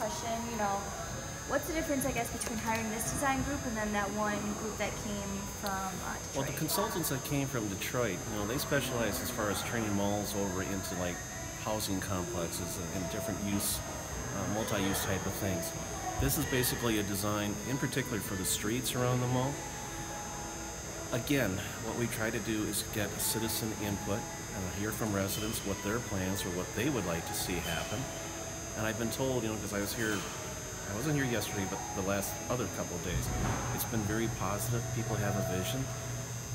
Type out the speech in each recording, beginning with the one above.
question. What's the difference, I guess, between hiring this design group and then that one group that came from Detroit? Well, the consultants that came from Detroit, they specialize as far as turning malls over into like housing complexes and different use, multi-use type of things. This is basically a design, in particular for the streets around the mall. Again, what we try to do is get citizen input, hear from residents what their plans or what they would like to see happen. And I've been told, because I wasn't here yesterday, but the last other couple of days, it's been very positive. People have a vision.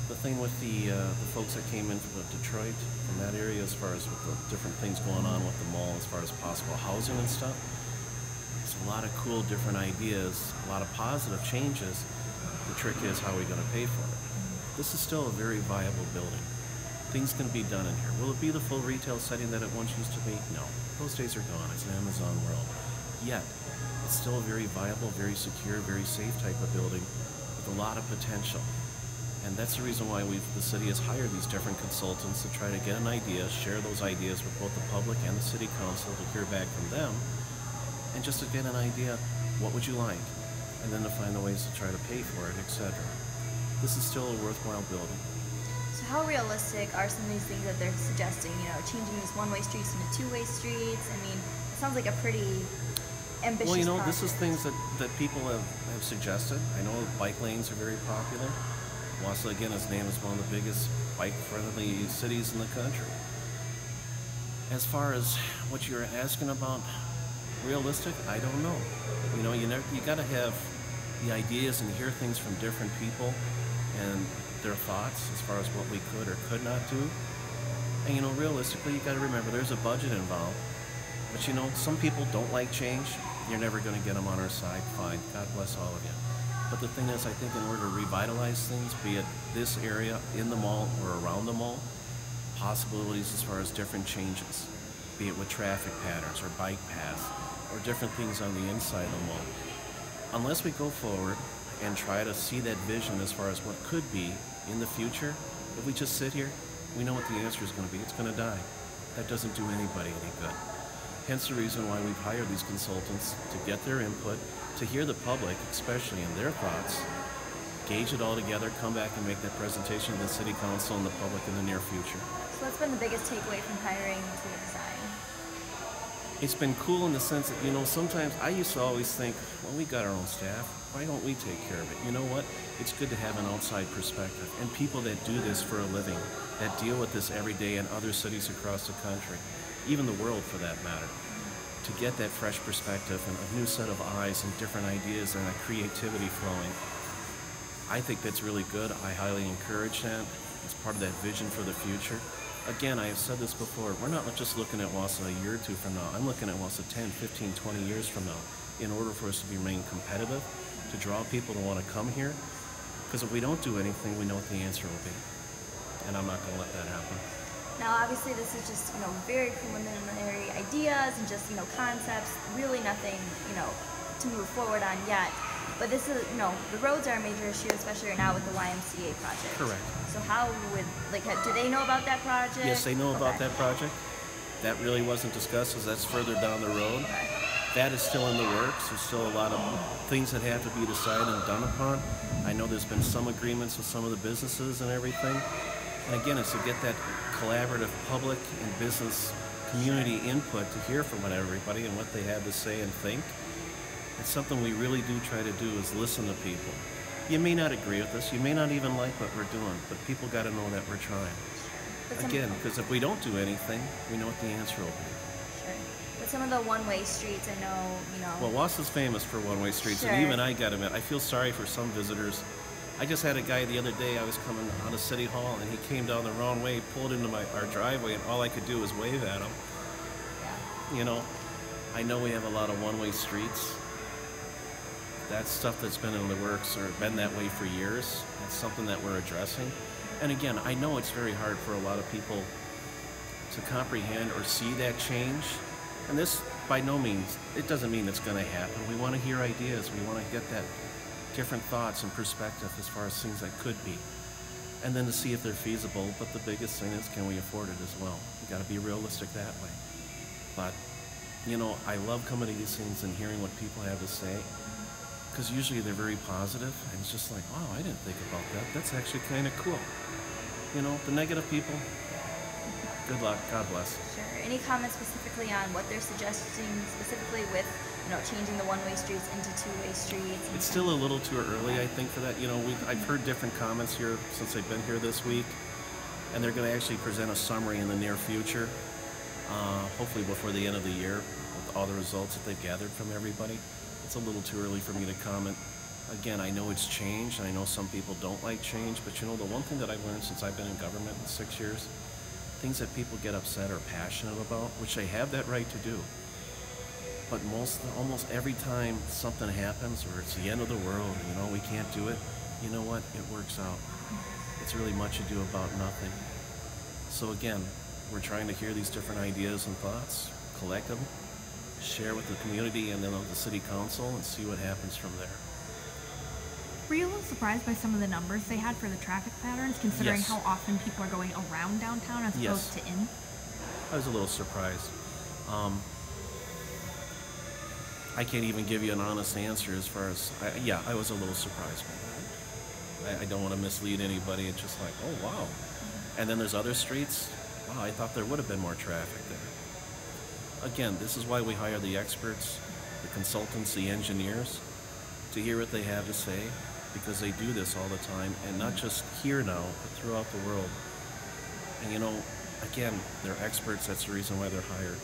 The thing with the folks that came in from Detroit, from that area, as far as with the different things going on with the mall, as far as possible housing and stuff, it's a lot of cool different ideas, a lot of positive changes. The trick is, how are we going to pay for it? This is still a very viable building. Things can be done in here. Will it be the full retail setting that it once used to be? No. Those days are gone. It's an Amazon world. Yet, it's still a very viable, very secure, very safe type of building with a lot of potential. And that's the reason why the city has hired these different consultants to try to get an idea, share those ideas with both the public and the city council to hear back from them, and just to get an idea, what would you like? And then to find the ways to try to pay for it, etc. This is still a worthwhile building. So how realistic are some of these things that they're suggesting? Changing these one-way streets into two-way streets? I mean, it sounds like a pretty ambitious project. This is things that people have suggested. I know bike lanes are very popular. Wausau, again, is named as one of the biggest bike-friendly cities in the country. As far as what you're asking about, realistic, I don't know. You got to have the ideas and hear things from different people and their thoughts as far as what we could or could not do. And realistically, you got to remember there's a budget involved. But some people don't like change. You're never going to get them on our side. Fine. God bless all of you. But the thing is, I think in order to revitalize things, be it this area in the mall or around the mall, possibilities as far as different changes, be it with traffic patterns or bike paths or different things on the inside of the mall. Unless we go forward and try to see that vision as far as what could be in the future, if we just sit here, we know what the answer is going to be. It's going to die. That doesn't do anybody any good. Hence the reason why we've hired these consultants to get their input, to hear the public, especially in their thoughts, gauge it all together, come back and make that presentation to the city council and the public in the near future. So what's been the biggest takeaway from hiring Redesign? It's been cool in the sense that, sometimes I used to always think, well, we got our own staff, why don't we take care of it? You know what? It's good to have an outside perspective and people that do this for a living, that deal with this every day in other cities across the country, even the world for that matter, to get that fresh perspective and a new set of eyes and different ideas and a creativity flowing. I think that's really good. I highly encourage that. It's part of that vision for the future. Again, I have said this before, we're not just looking at Wausau a year or two from now. I'm looking at Wausau 10, 15, 20 years from now in order for us to remain competitive, to draw people to want to come here. Because if we don't do anything, we know what the answer will be. And I'm not going to let that happen. Now, obviously, this is just, very preliminary ideas and just, concepts, really nothing, to move forward on yet. But this is, the roads are a major issue, especially right now with the YMCA project. Correct. So how would, do they know about that project? Yes, they know about that project. That really wasn't discussed, because that's further down the road. Okay. That is still in the works. There's still a lot of things that have to be decided and done upon. I know there's been some agreements with some of the businesses and everything. And again, it's to get that collaborative public and business community input to hear from everybody and what they have to say and think. It's something we really do try to do, is listen to people. You may not agree with us, you may not even like what we're doing, but people got to know that we're trying. Again, because if we don't do anything, we know what the answer will be. Sure. But some of the one-way streets, I know, Well, Wausau's famous for one-way streets, sure. And even I got to admit, I feel sorry for some visitors. I just had a guy the other day, I was coming out of City Hall, and he came down the wrong way, pulled into our driveway, and all I could do was wave at him. Yeah. I know we have a lot of one-way streets. That's stuff that's been in the works or been that way for years. It's something that we're addressing. And again, I know it's very hard for a lot of people to comprehend or see that change. And this, by no means, it doesn't mean it's going to happen. We want to hear ideas. We want to get that different thoughts and perspective as far as things that could be. And then to see if they're feasible. But the biggest thing is, can we afford it as well? You got to be realistic that way. But You know, I love coming to these things and hearing what people have to say, because usually they're very positive, and it's just like, wow, I didn't think about that. That's actually kind of cool. You know, the negative people, good luck, God bless. Sure. Any comments specifically on what they're suggesting specifically with, changing the one-way streets into two-way streets? It's still a little too early, I think, for that. You know, I've heard different comments here since I've been here this week, and they're going to actually present a summary in the near future, hopefully before the end of the year, with all the results that they've gathered from everybody. It's a little too early for me to comment. Again, I know it's changed, and I know some people don't like change, but you know, the one thing that I've learned since I've been in government in 6 years, things that people get upset or passionate about, which they have that right to do, but almost every time something happens or it's the end of the world, we can't do it, you know what, it works out. It's really much ado about nothing. So again, we're trying to hear these different ideas and thoughts, collect them, share with the community and then the city council, and see what happens from there. Were you a little surprised by some of the numbers they had for the traffic patterns, considering Yes. how often people are going around downtown as Yes. opposed to in? I was a little surprised. I can't even give you an honest answer as far as, I was a little surprised by that. I don't want to mislead anybody. It's just like, oh, wow. And then there's other streets. Wow, I thought there would have been more traffic there. Again, this is why we hire the experts, the consultants, the engineers, to hear what they have to say, because they do this all the time, and not just here now, but throughout the world. And again, they're experts. That's the reason why they're hired.